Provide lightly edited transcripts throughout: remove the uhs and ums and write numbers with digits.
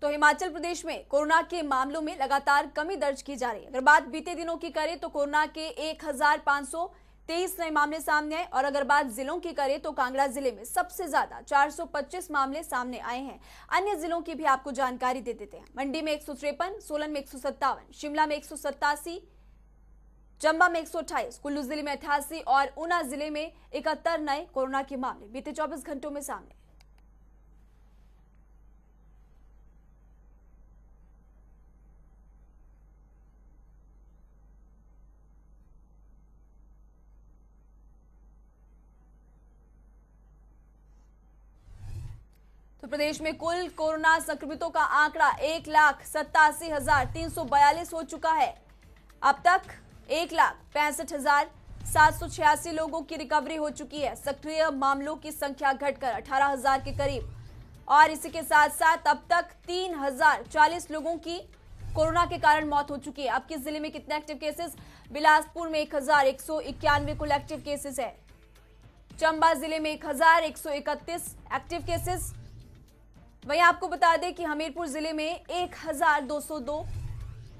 तो हिमाचल प्रदेश में कोरोना के मामलों में लगातार कमी दर्ज की जा रही है। अगर बात बीते दिनों की करें तो कोरोना के 1523 नए मामले सामने आए और अगर बात जिलों की करें तो कांगड़ा जिले में सबसे ज्यादा 425 मामले सामने आए हैं। अन्य जिलों की भी आपको जानकारी दे देते हैं। मंडी में 153, सोलन में 157, शिमला में 187, चंबा में 128, कुल्लू जिले में 88 और ऊना जिले में 71 नए कोरोना के मामले बीते 24 घंटों में सामने। तो प्रदेश में कुल कोरोना संक्रमितों का आंकड़ा 1,87,342 हो चुका है। अब तक 1,65,786 लोगों की रिकवरी हो चुकी है। सक्रिय मामलों की संख्या घटकर 18,000 के करीब और इसी के साथ साथ अब तक 3,040 लोगों की कोरोना के कारण मौत हो चुकी है। अब किस जिले में कितने एक्टिव केसेस? बिलासपुर में 1,191 कुल एक्टिव केसेस है। चंबा जिले में 1,131 एक्टिव केसेस। वहीं आपको बता दें कि हमीरपुर जिले में 1,202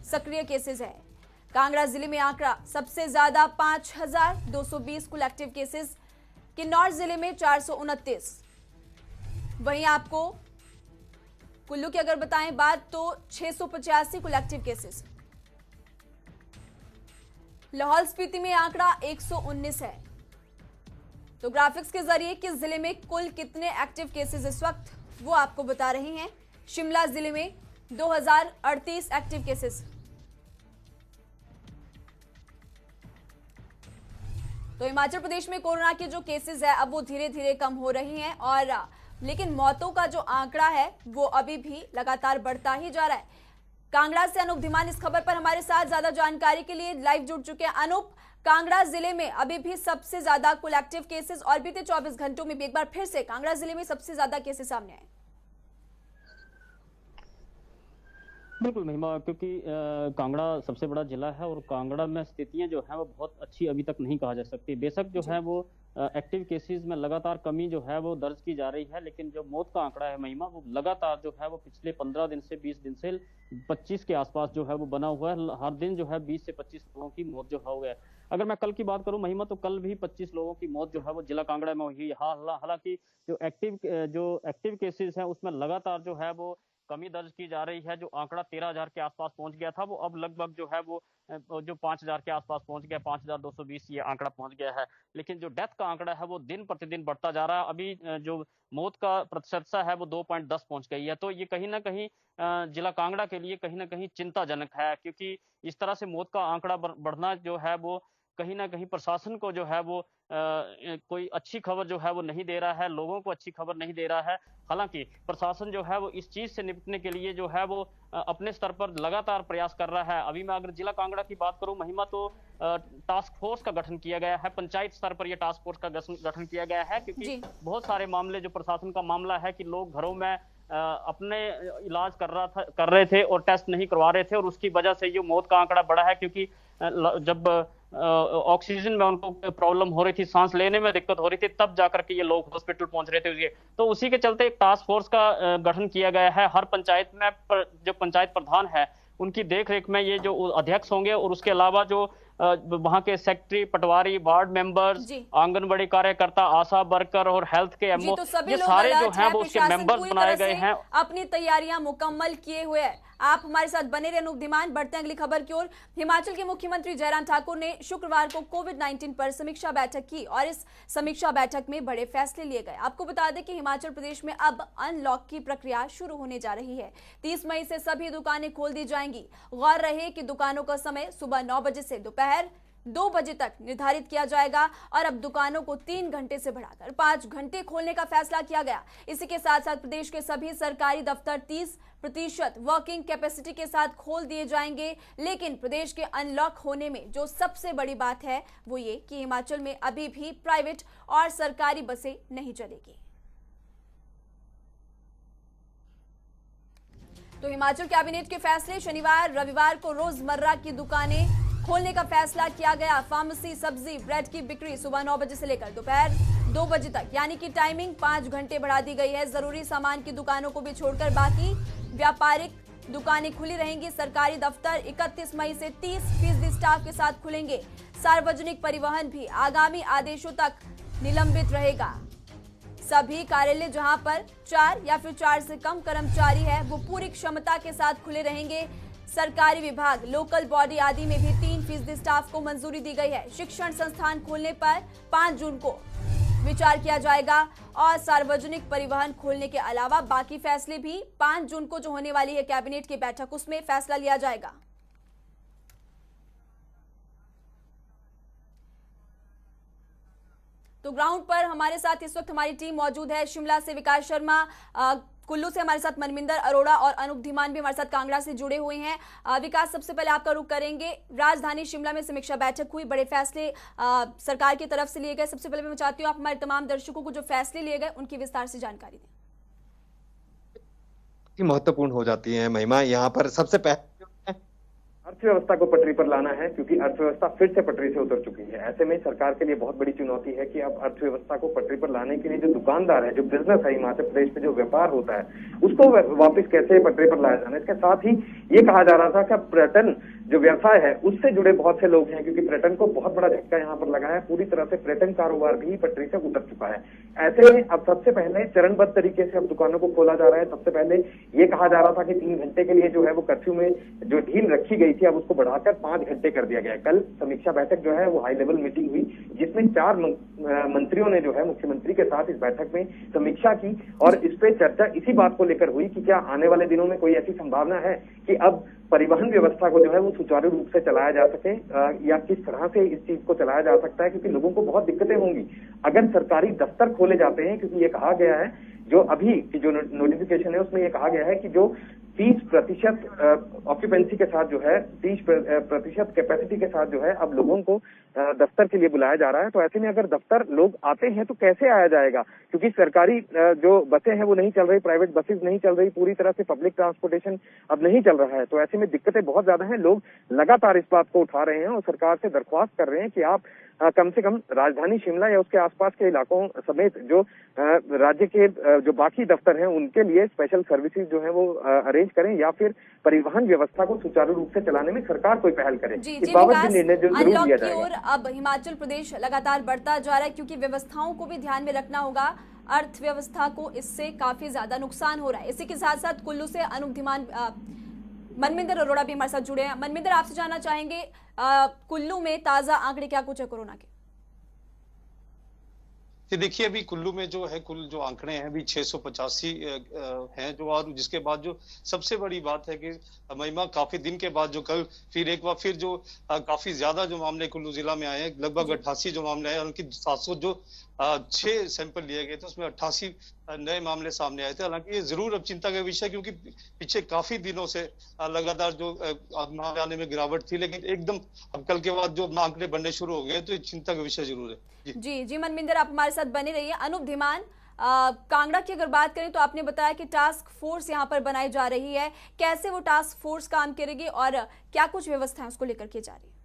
सक्रिय केसेस है। कांगड़ा जिले में आंकड़ा सबसे ज्यादा 5,220 कुल एक्टिव केसेस। किन्नौर जिले में 429। वहीं आपको कुल्लू की अगर बताएं बात तो 685 कुल एक्टिव केसेस। लाहौल स्पीति में आंकड़ा 119 है। तो ग्राफिक्स के जरिए किस जिले में कुल कितने एक्टिव केसेस इस वक्त वो आपको बता रहे हैं। शिमला जिले में 2,038 एक्टिव केसेस। तो हिमाचल प्रदेश में कोरोना के जो केसेस है अब वो धीरे धीरे कम हो रही हैं और लेकिन मौतों का जो आंकड़ा है वो अभी भी लगातार बढ़ता ही जा रहा है। कांगड़ा से अनूप धीमान इस खबर पर हमारे साथ ज्यादा जानकारी के लिए लाइव जुड़ चुके हैं। अनूप, कांगड़ा जिले में अभी भी सबसे ज्यादा कुल एक्टिव केसेस और बीते 24 घंटों में भी एक बार फिर से कांगड़ा जिले में सबसे ज्यादा केसेस सामने आए। बिल्कुल महिमा, क्योंकि कांगड़ा सबसे बड़ा जिला है और कांगड़ा में स्थितियां जो है वो बहुत अच्छी अभी तक नहीं कहा जा सकती। बेशक जो है वो एक्टिव केसेस में लगातार कमी जो है वो दर्ज की जा रही है, लेकिन जो मौत का आंकड़ा है महिमा वो लगातार जो है वो पिछले 15 दिन से 20 दिन से 25 के आसपास जो है वो बना हुआ है। हर दिन जो है 20 से 25 लोगों की मौत जो हो गया। अगर मैं कल की बात करूं महिमा तो कल भी 25 लोगों की मौत जो है वो जिला कांगड़ा में हुई। हालांकि जो एक्टिव केसेस हैं उसमें लगातार जो है वो कमी दर्ज की जा रही है। जो आंकड़ा 13,000 के आसपास पहुंच गया था वो अब लगभग जो है वो जो 5,000 के आसपास पहुंच गया, 5,220 ये आंकड़ा पहुंच गया है। लेकिन जो डेथ का आंकड़ा है वो दिन प्रतिदिन बढ़ता जा रहा है। अभी जो मौत का प्रतिशतता है वो 2.10 पहुंच गई है। तो ये कहीं ना कहीं जिला कांगड़ा के लिए कहीं ना कहीं चिंताजनक है, क्योंकि इस तरह से मौत का आंकड़ा बढ़ना जो है वो कहीं ना कहीं प्रशासन को जो है वो कोई अच्छी खबर जो है वो नहीं दे रहा है, लोगों को अच्छी खबर नहीं दे रहा है। हालांकि प्रशासन जो है वो इस चीज से निपटने के लिए जो है वो अपने स्तर पर लगातार प्रयास कर रहा है। अभी मैं अगर जिला कांगड़ा की बात करूं महिमा तो टास्क फोर्स का गठन किया गया है। पंचायत स्तर पर यह टास्क फोर्स का गठन किया गया है, क्योंकि बहुत सारे मामले जो प्रशासन का मामला है कि लोग घरों में अपने इलाज कर रहे थे और टेस्ट नहीं करवा रहे थे और उसकी वजह से ये मौत का आंकड़ा बढ़ा है। क्योंकि जब ऑक्सीजन में उनको प्रॉब्लम हो रही थी, सांस लेने में दिक्कत हो रही थी, तब जाकर के ये लोग हॉस्पिटल पहुंच रहे थे। तो उसी के चलते एक टास्क फोर्स का गठन किया गया है। हर पंचायत में जो पंचायत प्रधान है उनकी देखरेख में ये जो अध्यक्ष होंगे और उसके अलावा जो वहां के सेक्रेटरी, पटवारी, वार्ड मेंबर्स, आंगनबाड़ी कार्यकर्ता, आशा वर्कर और हेल्थ के एमओ, तो ये सारे जो हैं वो उसके मेंबर्स बनाए गए हैं। अपनी तैयारियां मुकम्मल किए हुए हैं। आप हमारे साथ बने रहे अनूप धीमान। बढ़ते हैं अगली खबर की ओर। हिमाचल के मुख्यमंत्री जयराम ठाकुर ने शुक्रवार को कोविड-19 पर समीक्षा बैठक की और इस समीक्षा बैठक में बड़े फैसले लिए गए। आपको बता दें कि हिमाचल प्रदेश में अब अनलॉक की प्रक्रिया शुरू होने जा रही है। 30 मई से सभी दुकानें खोल दी जाएंगी। गौर रहे कि दुकानों का समय सुबह 9 बजे से दोपहर 2 बजे तक निर्धारित किया जाएगा और अब दुकानों को 3 घंटे से बढ़ाकर 5 घंटे खोलने का फैसला किया गया। इसी के साथ साथ प्रदेश के सभी सरकारी दफ्तर 30% वर्किंग कैपेसिटी के साथ खोल दिए जाएंगे। लेकिन प्रदेश के अनलॉक होने में जो सबसे बड़ी बात है वो ये कि हिमाचल में अभी भी प्राइवेट और सरकारी बसें नहीं चलेगी। तो हिमाचल कैबिनेट के फैसले। शनिवार रविवार को रोजमर्रा की दुकानें खोलने का फैसला किया गया। फार्मेसी, सब्जी, ब्रेड की बिक्री सुबह 9 बजे से लेकर दोपहर 2 बजे तक, यानी कि टाइमिंग 5 घंटे बढ़ा दी गई है। जरूरी सामान की दुकानों को भी छोड़कर बाकी व्यापारिक दुकानें खुली रहेंगी। सरकारी दफ्तर 31 मई से 30% स्टाफ के साथ खुलेंगे। सार्वजनिक परिवहन भी आगामी आदेशों तक निलंबित रहेगा। सभी कार्यालय जहां पर 4 या फिर 4 से कम कर्मचारी है वो पूरी क्षमता के साथ खुले रहेंगे। सरकारी विभाग, लोकल बॉडी आदि में भी 3% स्टाफ को मंजूरी दी गई है। शिक्षण संस्थान खोलने पर 5 जून को विचार किया जाएगा और सार्वजनिक परिवहन खोलने के अलावा बाकी फैसले भी 5 जून को जो होने वाली है कैबिनेट की बैठक, उसमें फैसला लिया जाएगा। तो ग्राउंड पर हमारे साथ इस वक्त हमारी टीम मौजूद है। शिमला से विकास शर्मा, कुल्लू से हमारे साथ मनमिंदर अरोड़ा और अनूप धीमान भी हमारे साथ कांगड़ा से जुड़े हुए हैं। विकास, सबसे पहले आपका रुख करेंगे। राजधानी शिमला में समीक्षा बैठक हुई, बड़े फैसले सरकार की तरफ से लिए गए। सबसे पहले मैं चाहती हूँ आप हमारे तमाम दर्शकों को जो फैसले लिए गए उनकी विस्तार से जानकारी दें। महत्वपूर्ण हो जाती है महिमा। यहाँ पर सबसे पहले अर्थव्यवस्था को पटरी पर लाना है, क्योंकि अर्थव्यवस्था फिर से पटरी से उतर चुकी है। ऐसे में सरकार के लिए बहुत बड़ी चुनौती है कि अब अर्थव्यवस्था को पटरी पर लाने के लिए जो दुकानदार है, जो बिजनेस है हिमाचल प्रदेश में, जो व्यापार होता है, उसको वापस कैसे पटरी पर लाया जाना। इसके साथ ही ये कहा जा रहा था कि पर्यटन जो व्यवसाय है उससे जुड़े बहुत से लोग हैं, क्योंकि पर्यटन को बहुत बड़ा झटका यहाँ पर लगा है। पूरी तरह से पर्यटन कारोबार भी पटरी से उतर चुका है। ऐसे में अब सबसे पहले चरणबद्ध तरीके से अब दुकानों को खोला जा रहा है। सबसे पहले ये कहा जा रहा था कि 3 घंटे के लिए जो है वो कर्फ्यू में जो ढील रखी गई थी, अब उसको बढ़ाकर 5 घंटे कर दिया गया है। कल समीक्षा बैठक जो है वो हाई लेवल मीटिंग हुई, जिसमें 4 मंत्रियों ने जो है मुख्यमंत्री के साथ इस बैठक में समीक्षा की और इस पे चर्चा इसी बात को लेकर हुई कि क्या आने वाले दिनों में कोई ऐसी संभावना है कि अब परिवहन व्यवस्था को जो है वो सुचारू रूप से चलाया जा सके, या किस तरह से इस चीज को चलाया जा सकता है, क्योंकि लोगों को बहुत दिक्कतें होंगी अगर सरकारी दफ्तर खोले जाते हैं। क्योंकि ये कहा गया है, जो अभी की जो नोटिफिकेशन है उसमें ये कहा गया है कि जो 30% ऑक्यूपेंसी के साथ जो है 30% कैपेसिटी के साथ जो है अब लोगों को दफ्तर के लिए बुलाया जा रहा है। तो ऐसे में अगर दफ्तर लोग आते हैं तो कैसे आया जाएगा, क्योंकि सरकारी जो बसें हैं वो नहीं चल रही, प्राइवेट बसेस नहीं चल रही, पूरी तरह से पब्लिक ट्रांसपोर्टेशन अब नहीं चल रहा है। तो ऐसे में दिक्कतें बहुत ज्यादा हैं। लोग लगातार इस बात को उठा रहे हैं और सरकार से दरख्वास्त कर रहे हैं कि आप कम से कम राजधानी शिमला या उसके आसपास के इलाकों समेत जो राज्य के जो बाकी दफ्तर हैं उनके लिए स्पेशल सर्विसेज जो है वो अरेंज करें, या फिर परिवहन व्यवस्था को सुचारू रूप से चलाने में सरकार कोई पहल करे। इस बाबत भी निर्णय जरूर लिया जाएगा। अब हिमाचल प्रदेश लगातार बढ़ता जा रहा है, क्योंकि व्यवस्थाओं को भी ध्यान में रखना होगा। अर्थव्यवस्था को इससे काफी ज्यादा नुकसान हो रहा है। इसी के साथ साथ कुल्लू से अनूप धीमान, मनमिंदर अरोड़ा भी हमारे साथ जुड़े हैं। मनमिंदर, आपसे जानना चाहेंगे कुल्लू में ताजा आंकड़े क्या कुछ है कोरोना के? देखिए, अभी कुल्लू में जो है कुल जो आंकड़े हैं अभी 685 हैं जो, और जिसके बाद जो सबसे बड़ी बात है कि महिमा काफी दिन के बाद जो कल फिर एक बार फिर जो काफी ज्यादा जो मामले कुल्लू जिला में आए हैं, लगभग 88 जो मामले आए, उनकी 700 जो 6 सैंपल लिए गए थे उसमें 88 नए मामले सामने आए थे। हालांकि ये जरूर अब चिंता का विषय, क्योंकि पीछे काफी दिनों से लगातार जो मामले आने में गिरावट थी, लेकिन एकदम अब कल के बाद जो आंकड़े बनने शुरू हो गए तो ये चिंता का विषय जरूर है। जी मनमिंदर, आप हमारे साथ बने रहिए। अनूप धीमान, कांगड़ा की अगर बात करें तो आपने बताया कि टास्क फोर्स यहां पर बनाई जा रही है। कैसे वो टास्क फोर्स काम करेगी और क्या कुछ व्यवस्था है उसको लेकर की जा रही है?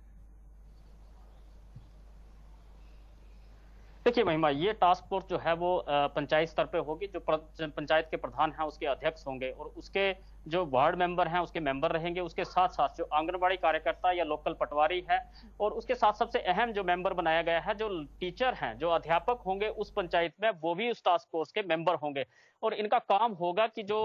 देखिए महिमा, ये टास्क फोर्स जो है वो पंचायत स्तर पे होगी। जो पंचायत के प्रधान हैं उसके अध्यक्ष होंगे और उसके जो वार्ड मेंबर हैं उसके मेंबर रहेंगे। उसके साथ साथ जो आंगनबाड़ी कार्यकर्ता या लोकल पटवारी है, और उसके साथ सबसे अहम जो मेंबर बनाया गया है, जो टीचर हैं, जो अध्यापक होंगे उस पंचायत में, वो भी उस टास्क फोर्स के मेंबर होंगे। और इनका काम होगा कि जो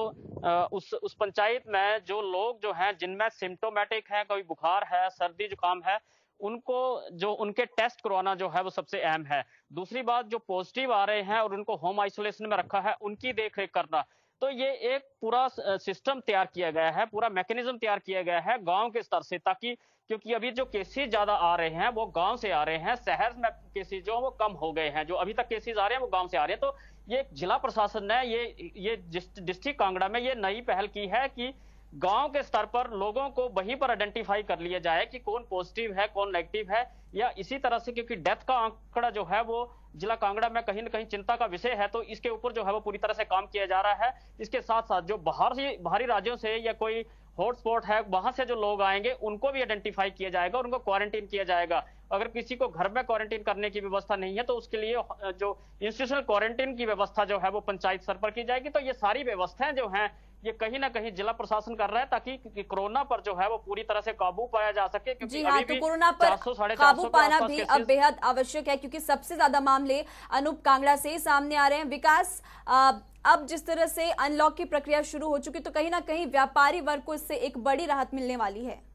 उस पंचायत में जो लोग जो हैं जिनमें सिम्टोमेटिक है, कोई बुखार है, सर्दी जुकाम है, उनको जो उनके टेस्ट करवाना जो है वो सबसे अहम है। दूसरी बात, जो पॉजिटिव आ रहे हैं और उनको होम आइसोलेशन में रखा है, उनकी देखरेख करना। तो ये एक पूरा सिस्टम तैयार किया गया है, पूरा मैकेनिज्म तैयार किया गया है गांव के स्तर से, ताकि क्योंकि अभी जो केसेस ज्यादा आ रहे हैं वो गांव से आ रहे हैं, शहर में केसेस जो वो कम हो गए हैं। जो अभी तक केसेस आ रहे हैं वो गांव से आ रहे हैं। तो ये जिला प्रशासन ने ये डिस्ट्रिक्ट कांगड़ा में ये नई पहल की है कि गांव के स्तर पर लोगों को वहीं पर आइडेंटिफाई कर लिया जाए कि कौन पॉजिटिव है, कौन नेगेटिव है, या इसी तरह से, क्योंकि डेथ का आंकड़ा जो है वो जिला कांगड़ा में कहीं न कहीं चिंता का विषय है, तो इसके ऊपर जो है वो पूरी तरह से काम किया जा रहा है। इसके साथ साथ जो बाहरी राज्यों से या कोई हॉटस्पॉट है वहां से जो लोग आएंगे उनको भी आइडेंटिफाई किया जाएगा, उनको क्वारंटीन किया जाएगा। अगर किसी को घर में क्वारंटीन करने की व्यवस्था नहीं है तो उसके लिए जो इंस्टीट्यूशनल क्वारंटीन की व्यवस्था जो है वो पंचायत स्तर पर की जाएगी। तो ये सारी व्यवस्थाएं जो हैं ये कहीं ना कहीं जिला प्रशासन कर रहा है ताकि कोरोना पर जो है वो पूरी तरह से काबू पाया जा सके। क्योंकि जी हाँ, तो कोरोना पर काबू पाना भी अब बेहद आवश्यक है, क्योंकि सबसे ज्यादा मामले अनूप कांगड़ा से सामने आ रहे हैं। विकास, अब जिस तरह से अनलॉक की प्रक्रिया शुरू हो चुकी, तो कहीं ना कहीं व्यापारी वर्ग को इससे एक बड़ी राहत मिलने वाली है।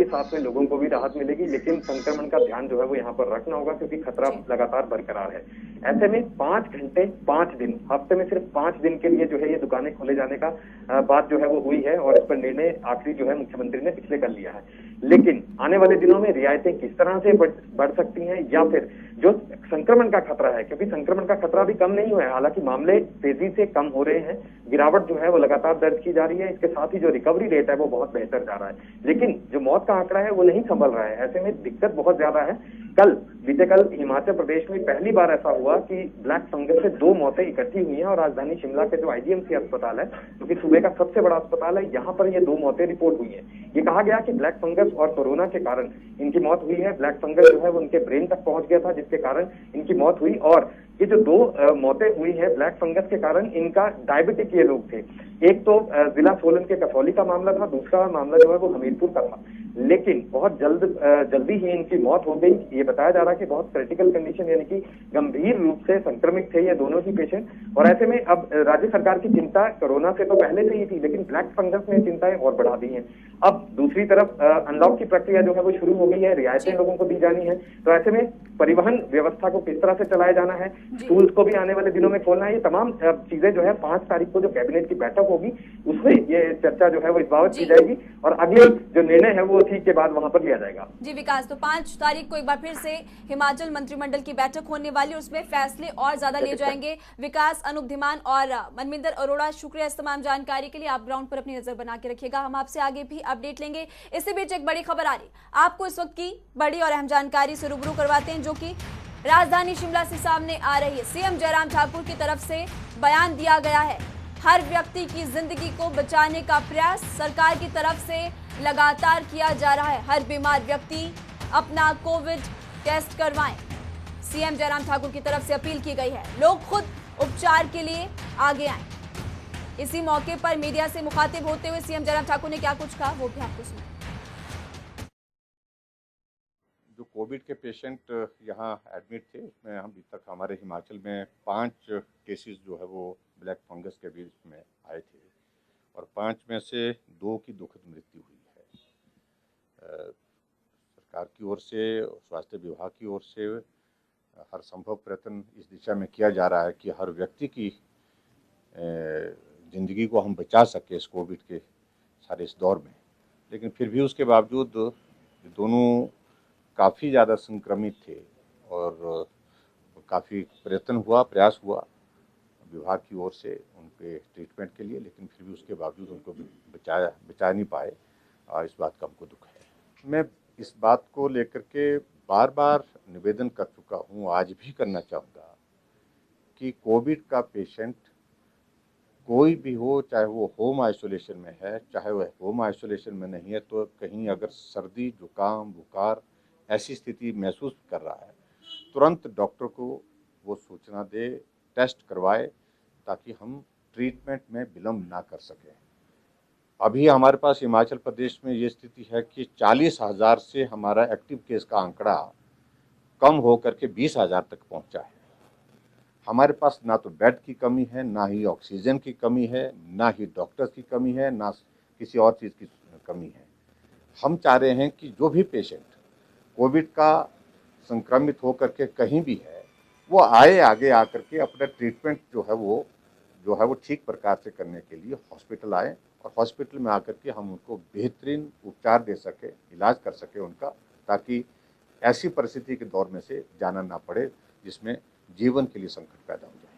साथ में लोगों को भी राहत मिलेगी, लेकिन संक्रमण का ध्यान जो है वो यहाँ पर रखना होगा, क्योंकि खतरा लगातार बरकरार है। ऐसे में 5 घंटे 5 दिन, हफ्ते में सिर्फ 5 दिन के लिए जो है ये दुकानें खोले जाने का बात जो है वो हुई है, और इस पर निर्णय आखिरी जो है मुख्यमंत्री ने पिछले कर लिया है। लेकिन आने वाले दिनों में रियायतें किस तरह से बढ़ सकती हैं, या फिर जो संक्रमण का खतरा है, क्योंकि संक्रमण का खतरा भी कम नहीं हुआ है, हालांकि मामले तेजी से कम हो रहे हैं, गिरावट जो है वो लगातार दर्ज की जा रही है, इसके साथ ही जो रिकवरी रेट है वो बहुत बेहतर जा रहा है, लेकिन जो मौत का आंकड़ा है वो नहीं संभल रहा है। ऐसे में दिक्कत बहुत ज्यादा है। बीते कल हिमाचल प्रदेश में पहली बार ऐसा हुआ कि ब्लैक फंगस से 2 मौतें इकट्ठी हुई हैं, और राजधानी शिमला के जो आईजीएमसी अस्पताल है, जो कि सूबे का सबसे बड़ा अस्पताल है, यहाँ पर ये 2 मौतें रिपोर्ट हुई हैं। ये कहा गया कि ब्लैक फंगस और कोरोना के कारण इनकी मौत हुई है। ब्लैक फंगस जो है वो उनके ब्रेन तक पहुंच गया था, जिसके कारण इनकी मौत हुई। और ये जो 2 मौतें हुई है ब्लैक फंगस के कारण, इनका डायबिटिक ये लोग थे। एक तो जिला सोलन के कसौली का मामला था, दूसरा मामला जो है वो हमीरपुर का था, लेकिन बहुत जल्दी ही इनकी मौत हो गई। ये बताया जा रहा है कि बहुत क्रिटिकल कंडीशन, यानी कि गंभीर रूप से संक्रमित थे ये दोनों ही पेशेंट। और ऐसे में अब राज्य सरकार की चिंता कोरोना से तो पहले से ही थी, लेकिन ब्लैक फंगस ने चिंताएं और बढ़ा दी हैं। अब दूसरी तरफ अनलॉक की प्रक्रिया जो है वो शुरू हो गई है, रियायतें लोगों को दी जानी है। तो ऐसे में परिवहन व्यवस्था को किस तरह से चलाया जाना है, स्कूल्स को भी आने वाले दिनों में खोलना है, ये तमाम चीजें जो है 5 तारीख को जो कैबिनेट की बैठक होगी उसमें ये चर्चा जो है वो इस बाबत की जाएगी, और अगले जो निर्णय है वो ठीक के बाद वहां पर लिया जाएगा। जी विकास, तो 5 तारीख को एक बार फिर से हिमाचल मंत्रिमंडल की बैठक होने वाली, उसमें फैसले और ज्यादा लिए जाएंगे। विकास, अनूप धीमान और मनविंदर अरोड़ा, शुक्रिया इस तमाम जानकारी के लिए। आप ग्राउंड पर अपनी नजर बना के रखिएगा, हम आपसे आगे भी अपडेट लेंगे। इसी बीच एक बड़ी खबर आ रही, आपको इस वक्त की बड़ी और अहम जानकारी से रूबरू करवाते हैं, जो कि राजधानी शिमला से सामने आ रही है। सीएम जयराम ठाकुर की तरफ से बयान दिया गया है, हर व्यक्ति की जिंदगी को बचाने का प्रयास सरकार की तरफ से लगातार किया जा रहा है। हर बीमार व्यक्ति अपना कोविड टेस्ट करवाएं, सीएम जयराम ठाकुर की तरफ से अपील की गई है। लोग खुद उपचार के लिए आगे आएं। इसी मौके पर मीडिया से मुखातिब होते हुए सीएम जयराम ठाकुर ने क्या कुछ कहा, वो भी आपको सुनाएं। जो कोविड के पेशेंट यहाँ एडमिट थे, उसमें अभी तक हमारे हिमाचल में 5 केसेस जो है वो ब्लैक फंगस के बीच में आए थे, और 5 में से 2 की दुखद मृत्यु हुई है। सरकार की ओर से, स्वास्थ्य विभाग की ओर से हर संभव प्रयत्न इस दिशा में किया जा रहा है कि हर व्यक्ति की ज़िंदगी को हम बचा सके इस कोविड के सारे इस दौर में। लेकिन फिर भी उसके बावजूद दोनों काफ़ी ज़्यादा संक्रमित थे, और काफ़ी प्रयास हुआ विभाग की ओर से उनके ट्रीटमेंट के लिए, लेकिन फिर भी उसके बावजूद उनको बचा नहीं पाए, और इस बात का हमको दुख है। मैं इस बात को लेकर के बार बार निवेदन कर चुका हूँ, आज भी करना चाहूँगा कि कोविड का पेशेंट कोई भी हो, चाहे वो होम आइसोलेशन में है, चाहे वह होम आइसोलेशन में नहीं है, तो कहीं अगर सर्दी, जुकाम, बुखार ऐसी स्थिति महसूस कर रहा है, तुरंत डॉक्टर को वो सूचना दे, टेस्ट करवाए, ताकि हम ट्रीटमेंट में विलम्ब ना कर सकें। अभी हमारे पास हिमाचल प्रदेश में ये स्थिति है कि 40,000 से हमारा एक्टिव केस का आंकड़ा कम होकर के 20,000 तक पहुंचा है। हमारे पास ना तो बेड की कमी है, ना ही ऑक्सीजन की कमी है, ना ही डॉक्टर्स की कमी है, ना किसी और चीज़ की कमी है। हम चाह रहे हैं कि जो भी पेशेंट कोविड का संक्रमित होकर के कहीं भी है, वो आगे आकर के अपना ट्रीटमेंट जो है वो ठीक प्रकार से करने के लिए हॉस्पिटल आए, और हॉस्पिटल में आकर के हम उनको बेहतरीन उपचार दे सके, इलाज कर सके उनका, ताकि ऐसी परिस्थिति के दौर में से जाना ना पड़े जिसमें जीवन के लिए संकट पैदा हो जाए।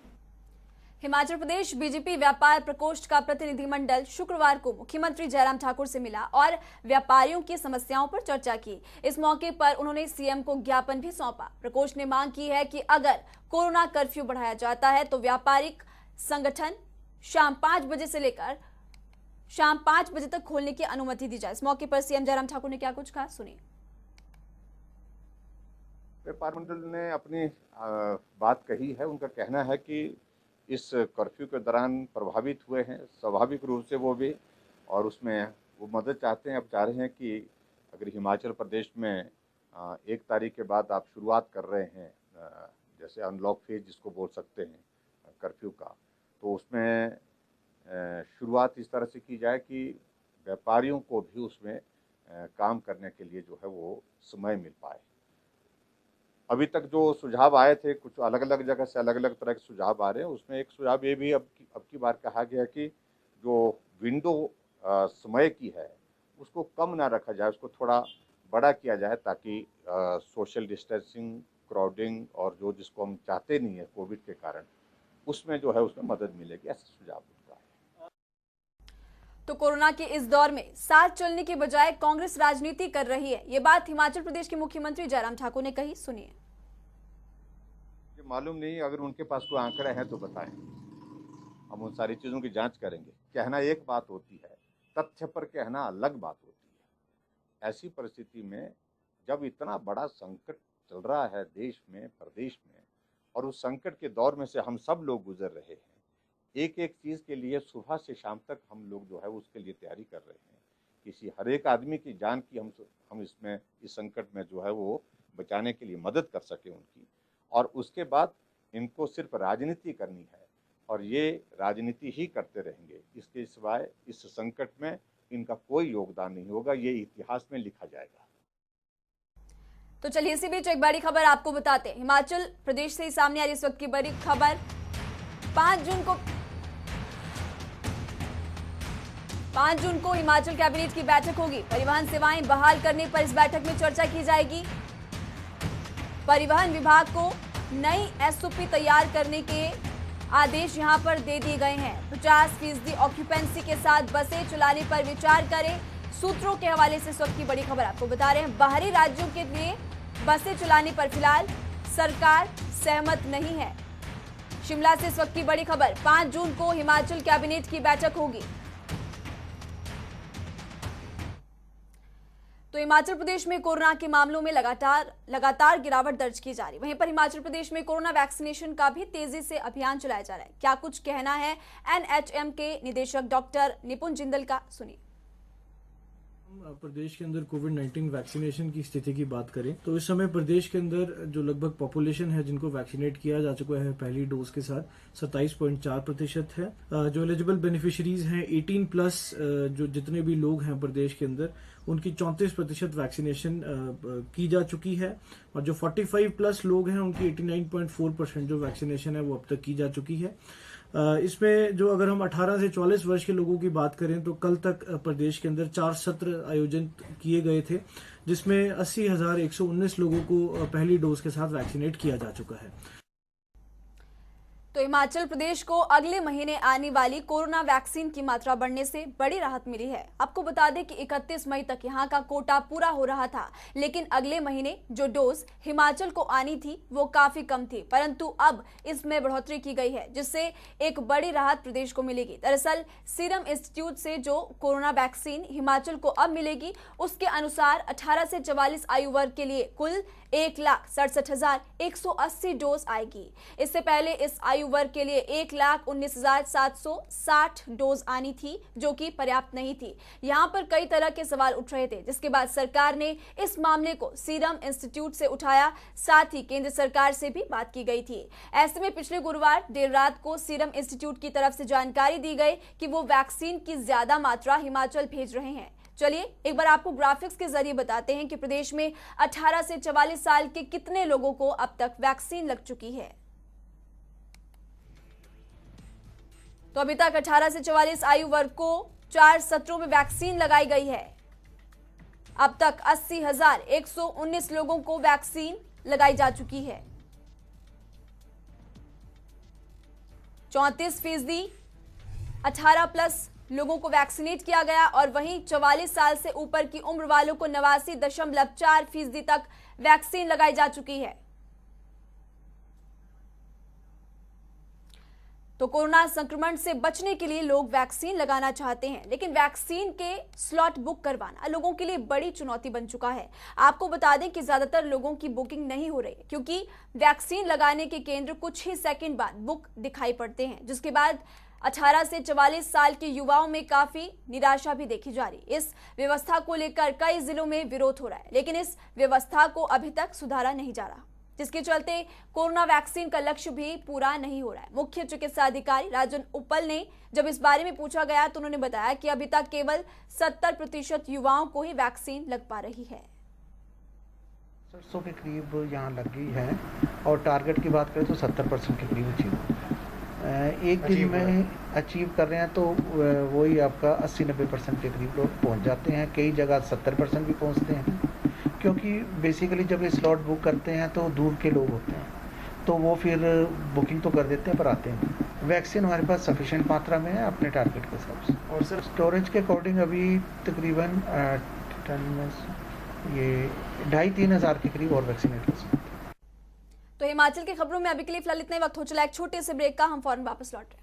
हिमाचल प्रदेश बीजेपी व्यापार प्रकोष्ठ का प्रतिनिधिमंडल शुक्रवार को मुख्यमंत्री जयराम ठाकुर से मिला और व्यापारियों की समस्याओं पर चर्चा की। इस मौके पर उन्होंने सीएम को ज्ञापन भी सौंपा। प्रकोष्ठ ने मांग की है कि अगर कोरोना कर्फ्यू बढ़ाया जाता है तो व्यापारिक संगठन शाम 5 बजे से लेकर शाम 5 बजे तक खोलने की अनुमति दी जाए। इस मौके पर सीएम जयराम ठाकुर ने क्या कुछ कहा, सुनिए। व्यापार मंडल ने अपनी बात कही है। उनका कहना है कि इस कर्फ्यू के दौरान प्रभावित हुए हैं, स्वाभाविक रूप से वो भी, और उसमें वो मदद चाहते हैं। अब चाह रहे हैं कि अगर हिमाचल प्रदेश में 1 तारीख के बाद आप शुरुआत कर रहे हैं, जैसे अनलॉक फेज जिसको बोल सकते हैं कर्फ्यू का, तो उसमें शुरुआत इस तरह से की जाए कि व्यापारियों को भी उसमें काम करने के लिए जो है वो समय मिल पाए। अभी तक जो सुझाव आए थे, कुछ अलग अलग जगह से अलग अलग तरह के सुझाव आ रहे हैं। उसमें एक सुझाव ये भी अब की बार कहा गया कि जो विंडो समय की है उसको कम ना रखा जाए, उसको थोड़ा बड़ा किया जाए, ताकि सोशल डिस्टेंसिंग, क्राउडिंग और जो जिसको हम चाहते नहीं है कोविड के कारण, उसमें जो है उसमें मदद मिलेगी, ऐसा सुझाव उनका है। तो कोरोना के इस दौर में साथ चलने के बजाय कांग्रेस राजनीति कर रही है, ये बात हिमाचल प्रदेश के मुख्यमंत्री जयराम ठाकुर ने कही। सुनिए। मालूम नहीं, अगर उनके पास कोई आंकड़े हैं तो बताएं, हम उन सारी चीजों की जांच करेंगे। कहना एक बात होती है, तथ्य पर कहना अलग बात होती है। ऐसी परिस्थिति में जब इतना बड़ा संकट चल रहा है देश में, प्रदेश में, और उस संकट के दौर में से हम सब लोग गुजर रहे हैं, एक एक चीज के लिए सुबह से शाम तक हम लोग जो है उसके लिए तैयारी कर रहे हैं। किसी हर एक आदमी की जान की हम इसमें इस संकट में जो है वो बचाने के लिए मदद कर सके उनकी, और उसके बाद इनको सिर्फ राजनीति करनी है, और ये राजनीति ही करते रहेंगे। इसके सिवाय इस संकट में इनका कोई योगदान नहीं होगा, ये इतिहास में लिखा जाएगा। तो चलिए इसी बीच एक बड़ी खबर आपको बताते हैं। हिमाचल प्रदेश से ही सामने आ रही इस वक्त की बड़ी खबर। 5 जून को हिमाचल कैबिनेट की बैठक होगी। परिवहन सेवाएं बहाल करने पर इस बैठक में चर्चा की जाएगी। परिवहन विभाग को नई एसओपी तैयार करने के आदेश यहां पर दे दिए गए हैं। 50% ऑक्यूपेंसी के साथ बसें चलाने पर विचार करें। सूत्रों के हवाले से इस वक्त की बड़ी खबर आपको बता रहे हैं। बाहरी राज्यों के लिए बसें चलाने पर फिलहाल सरकार सहमत नहीं है। शिमला से इस वक्त की बड़ी खबर। 5 जून को हिमाचल कैबिनेट की बैठक होगी। तो हिमाचल प्रदेश में कोरोना के मामलों में लगातार गिरावट दर्ज की जा रही है। वहीं पर हिमाचल प्रदेश में कोरोना वैक्सीनेशन का भी तेजी से अभियान चलाया जा रहा है। क्या कुछ कहना है एनएचएम के निदेशक डॉक्टर निपुण जिंदल का, सुनिए। प्रदेश के अंदर कोविड-19 वैक्सीनेशन की स्थिति की बात करें तो इस समय प्रदेश के अंदर जो लगभग पॉपुलेशन है जिनको वैक्सीनेट किया जा चुका है पहली डोज के साथ 27.4% है। जो एलिजिबल बेनिफिशरीज हैं 18+ जो जितने भी लोग हैं प्रदेश के अंदर उनकी 34% वैक्सीनेशन की जा चुकी है, और जो 45+ लोग हैं उनकी 89.4% जो वैक्सीनेशन है वो अब तक की जा चुकी है। इसमें जो अगर हम 18 से 44 वर्ष के लोगों की बात करें तो कल तक प्रदेश के अंदर 4 सत्र आयोजित किए गए थे, जिसमें 80,119 लोगों को पहली डोज के साथ वैक्सीनेट किया जा चुका है। तो हिमाचल प्रदेश को अगले महीने आने वाली कोरोना वैक्सीन की मात्रा बढ़ने से बड़ी राहत मिली है। आपको बता दें कि 31 मई तक यहां का कोटा पूरा हो रहा था, लेकिन अगले महीने जो डोज हिमाचल को आनी थी वो काफी कम थी, परंतु अब इसमें बढ़ोतरी की गई है, जिससे एक बड़ी राहत प्रदेश को मिलेगी। दरअसल सीरम इंस्टीट्यूट से जो कोरोना वैक्सीन हिमाचल को अब मिलेगी उसके अनुसार 18 से 44 आयु वर्ग के लिए कुल 1,67,180 डोज आएगी। इससे पहले इस आयु वर्ग के लिए 1,19,760 डोज आनी थी, जो कि पर्याप्त नहीं थी। यहां पर कई तरह के सवाल उठ रहे थे, जिसके बाद सरकार ने इस मामले को सीरम इंस्टीट्यूट से उठाया, साथ ही केंद्र सरकार से भी बात की गई थी। ऐसे में पिछले गुरुवार देर रात को सीरम इंस्टीट्यूट की तरफ से जानकारी दी गई कि वो वैक्सीन की ज्यादा मात्रा हिमाचल भेज रहे हैं। चलिए एक बार आपको ग्राफिक्स के जरिए बताते हैं कि प्रदेश में 18 से 44 साल के कितने लोगों को अब तक वैक्सीन लग चुकी है। तो अभी तक 18 से 44 आयु वर्ग को 4 सत्रों में वैक्सीन लगाई गई है। अब तक 80,119 लोगों को वैक्सीन लगाई जा चुकी है। 34% 18+ लोगों को वैक्सीनेट किया गया, और वहीं 44 साल से ऊपर की उम्र वालों को 89.4% तक वैक्सीन लगाई जा चुकी है। तो कोरोना संक्रमण से बचने के लिए लोग वैक्सीन लगाना चाहते हैं, लेकिन वैक्सीन के स्लॉट बुक करवाना लोगों के लिए बड़ी चुनौती बन चुका है। आपको बता दें कि ज्यादातर लोगों की बुकिंग नहीं हो रही, क्योंकि वैक्सीन लगाने के केंद्र कुछ ही सेकंड बाद बुक दिखाई पड़ते हैं, जिसके बाद 18 से 44 साल के युवाओं में काफी निराशा भी देखी जा रही। इस व्यवस्था को लेकर कई जिलों में विरोध हो रहा है, लेकिन इस व्यवस्था को अभी तक सुधारा नहीं जा रहा, जिसके चलते कोरोना वैक्सीन का लक्ष्य भी पूरा नहीं हो रहा है। मुख्य चिकित्सा अधिकारी राजन उपल ने जब इस बारे में पूछा गया तो उन्होंने बताया कि अभी तक केवल 70% युवाओं को ही वैक्सीन लग पा रही है। 700 के करीब यहाँ लग गई है और टारगेट की बात करें तो 70% के करीब अचीव एक दिन में अचीव कर रहे हैं, तो वही आपका 80-90% के करीब लोग पहुँच जाते हैं। कई जगह 70% भी पहुँचते हैं, क्योंकि बेसिकली जब ये स्लॉट बुक करते हैं तो दूर के लोग होते हैं, तो वो फिर बुकिंग तो कर देते हैं पर आते हैं। वैक्सीन हमारे पास सफिशिएंट मात्रा में है अपने टारगेट के हिसाब से। और सर स्टोरेज के अकॉर्डिंग अभी तकरीबन ये 2,500-3 हज़ार के करीब और वैक्सीनेट हो सकते हैं। तो हिमाचल की खबरों में अभी के लिए फिलहाल इतने। वक्त हो चला एक छोटे से ब्रेक का, हम फौरन वापस लौट रहे हैं।